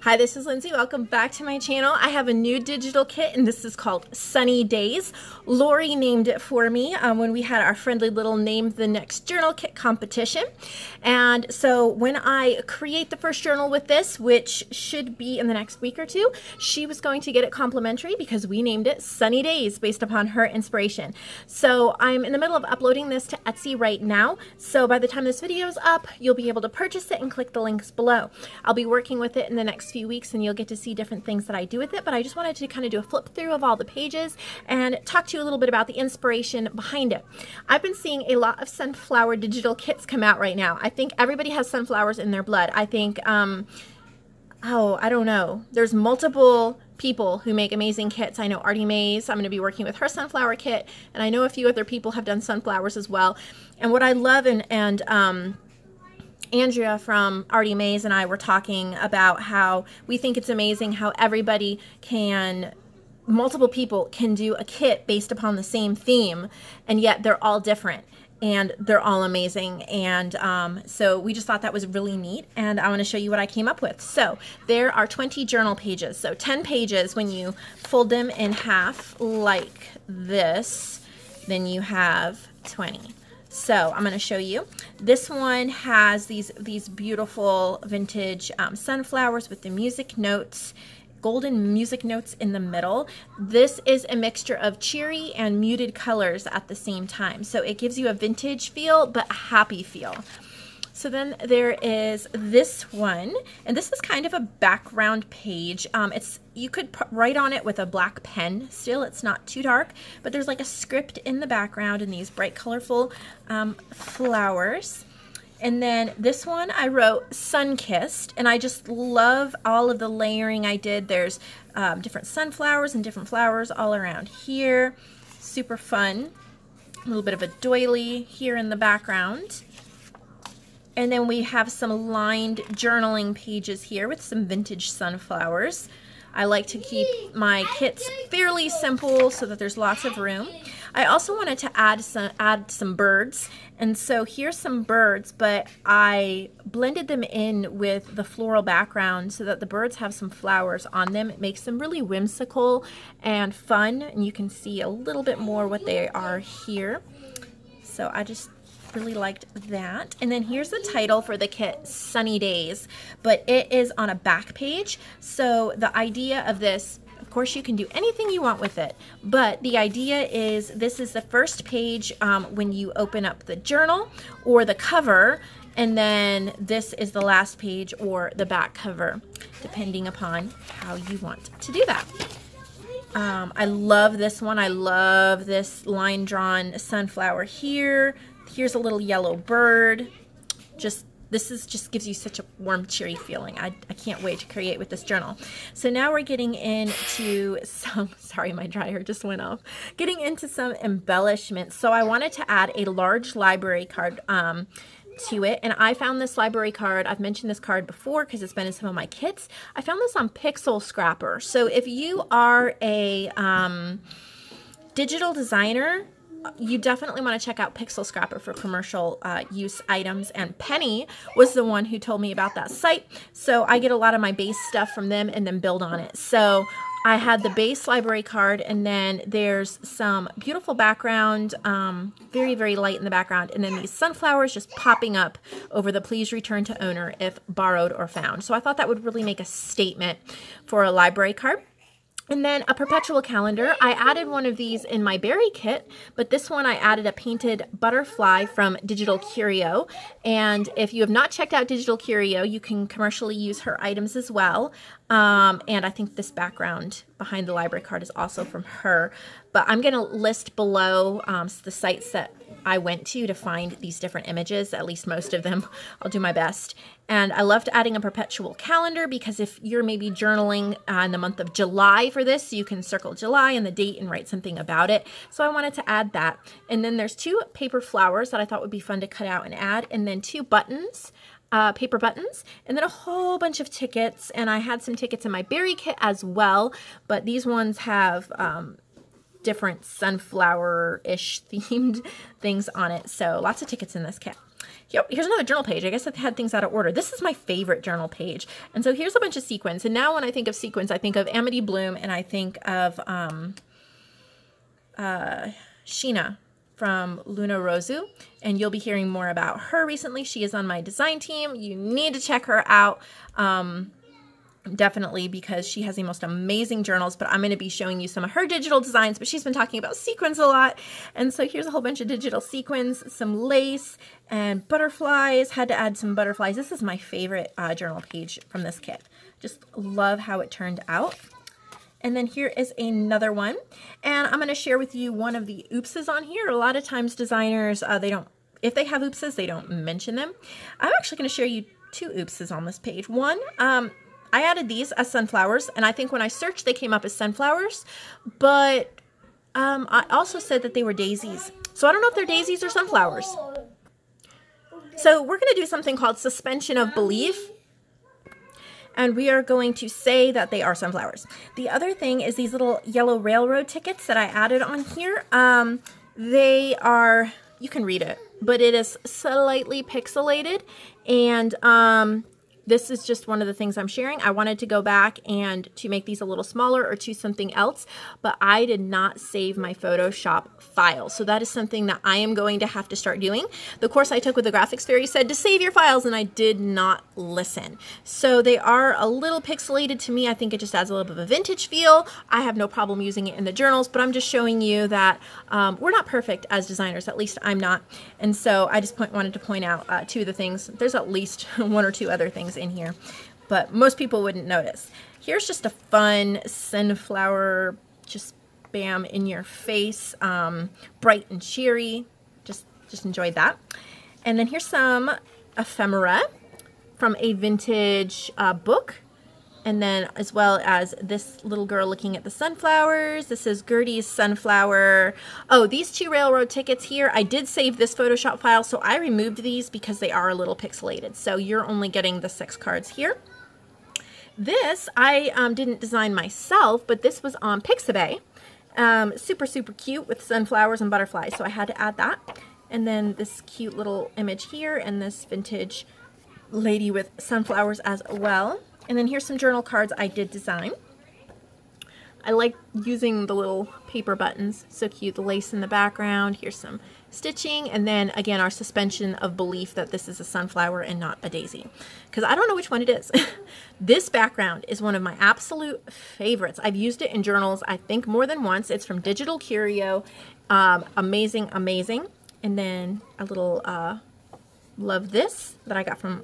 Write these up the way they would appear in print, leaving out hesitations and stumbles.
Hi, this is Lindsay. Welcome back to my channel. I have a new digital kit and this is called Sunny Days. Lori named it for me when we had our friendly little Name the Next Journal Kit competition. And so when I create the first journal with this, which should be in the next week or two, she was going to get it complimentary because we named it Sunny Days based upon her inspiration. So I'm in the middle of uploading this to Etsy right now. So by the time this video is up, you'll be able to purchase it and click the links below. I'll be working with it in the next few weeks and you'll get to see different things that I do with it, but I just wanted to kind of do a flip through of all the pages and talk to you a little bit about the inspiration behind it. I've been seeing a lot of sunflower digital kits come out right now. I think everybody has sunflowers in their blood. I think, I don't know. There's multiple people who make amazing kits. I know Artie Mays, I'm going to be working with her sunflower kit, and I know a few other people have done sunflowers as well. And what I love, and Andrea from Artie Mays and I were talking about how we think it's amazing how multiple people can do a kit based upon the same theme, and yet they're all different and they're all amazing. And so we just thought that was really neat, and I want to show you what I came up with. So there are 20 journal pages, so 10 pages. When you fold them in half like this, then you have 20. So I'm going to show you. This one has these beautiful vintage sunflowers with the music notes, golden music notes in the middle. This is a mixture of cheery and muted colors at the same time. So it gives you a vintage feel, but a happy feel. So then there is this one, and this is kind of a background page. You could write on it with a black pen. Still, it's not too dark, but there's like a script in the background and these bright, colorful flowers. And then this one I wrote Sun-Kissed, and I just love all of the layering I did. There's different sunflowers and different flowers all around here. Super fun. A little bit of a doily here in the background. And then we have some lined journaling pages here with some vintage sunflowers. I like to keep my kits fairly simple so that there's lots of room. I also wanted to add some birds, and so here's some birds, but I blended them in with the floral background so that the birds have some flowers on them. It makes them really whimsical and fun, and you can see a little bit more what they are here. So I just really liked that. And then here's the title for the kit, Sunny Days, but it is on a back page. So the idea of this, of course you can do anything you want with it, but the idea is this is the first page when you open up the journal or the cover, and then this is the last page or the back cover, depending upon how you want to do that. I love this one. I love this line drawn sunflower here. Here's a little yellow bird. This just gives you such a warm, cheery feeling. I can't wait to create with this journal. So now we're getting into some, sorry, my dryer just went off. Getting into some embellishments. So I wanted to add a large library card to it, and I found this library card. I've mentioned this card before because it's been in some of my kits. I found this on Pixel Scrapper. So if you are a digital designer, you definitely want to check out Pixel Scrapper for commercial use items, and Penny was the one who told me about that site. So I get a lot of my base stuff from them and then build on it. So I had the base library card, and then there's some beautiful background, very, very light in the background, and then these sunflowers just popping up over the please return to owner if borrowed or found. So I thought that would really make a statement for a library card. And then a perpetual calendar. I added one of these in my berry kit, but this one I added a painted butterfly from Digital Curio. And if you have not checked out Digital Curio, you can commercially use her items as well. And I think this background behind the library card is also from her. But I'm going to list below the sites that I went to find these different images, at least most of them. I'll do my best. And I loved adding a perpetual calendar because if you're maybe journaling in the month of July for this, you can circle July and the date and write something about it. So I wanted to add that. And then there's 2 paper flowers that I thought would be fun to cut out and add, and then 2 buttons. Paper buttons, and then a whole bunch of tickets, and I had some tickets in my berry kit as well, but these ones have different sunflower-ish themed things on it, so lots of tickets in this kit. Yep, here's another journal page. I guess I had things out of order. This is my favorite journal page. And so here's a bunch of sequins. And now when I think of sequins, I think of Amity Bloom and I think of Sheena from Luna Rosu. And you'll be hearing more about her recently. She is on my design team. You need to check her out. Definitely, because she has the most amazing journals, but I'm going to be showing you some of her digital designs, but she's been talking about sequins a lot. And so here's a whole bunch of digital sequins, some lace and butterflies. Had to add some butterflies. This is my favorite journal page from this kit. Just love how it turned out. And then here is another one. And I'm going to share with you one of the oopses on here. A lot of times designers, if they have oopses, they don't mention them. I'm actually going to share you two oopses on this page. One, I added these as sunflowers, and I think when I searched, they came up as sunflowers, but I also said that they were daisies. So I don't know if they're daisies or sunflowers. So we're going to do something called suspension of belief, and we are going to say that they are sunflowers. The other thing is these little yellow railroad tickets that I added on here. They are, you can read it, but it is slightly pixelated, and this is just one of the things I'm sharing. I wanted to go back and to make these a little smaller or choose something else, but I did not save my Photoshop file. So that is something that I am going to have to start doing. The course I took with the Graphics Fairy said to save your files, and I did not listen. So they are a little pixelated to me. I think it just adds a little bit of a vintage feel. I have no problem using it in the journals, but I'm just showing you that we're not perfect as designers. At least I'm not. And so I just wanted to point out two of the things. There's at least one or two other things in here, but most people wouldn't notice. Here's just a fun sunflower, just bam in your face, bright and cheery. Just enjoyed that. And then here's some ephemera from a vintage book. And then as well as this little girl looking at the sunflowers. This is Gertie's sunflower. Oh, these two railroad tickets here, I did save this Photoshop file, so I removed these because they are a little pixelated. So you're only getting the 6 cards here. This I didn't design myself, but this was on Pixabay. Super, super cute with sunflowers and butterflies, so I had to add that. And then this cute little image here and this vintage lady with sunflowers as well. And then here's some journal cards I did design. I like using the little paper buttons. So cute. The lace in the background. Here's some stitching. And then again, our suspension of belief that this is a sunflower and not a daisy. Because I don't know which one it is. This background is one of my absolute favorites. I've used it in journals, I think, more than once. It's from Digital Curio. Amazing, amazing. And then a little love this that I got from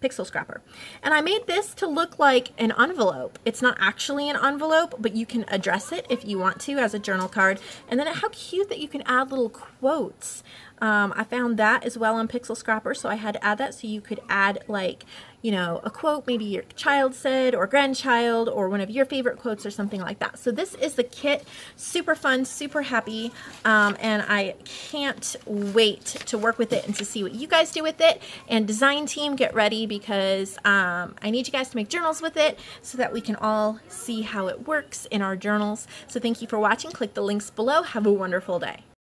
Pixel Scrapper. And I made this to look like an envelope. It's not actually an envelope, but you can address it if you want to as a journal card. And then how cute that you can add little quotes. I found that as well on Pixel Scrapper, so I had to add that so you could add, like, you know, a quote maybe your child said or grandchild or one of your favorite quotes or something like that. So this is the kit. Super fun, super happy, and I can't wait to work with it and to see what you guys do with it. And design team, get ready because I need you guys to make journals with it so that we can all see how it works in our journals. So thank you for watching. Click the links below. Have a wonderful day.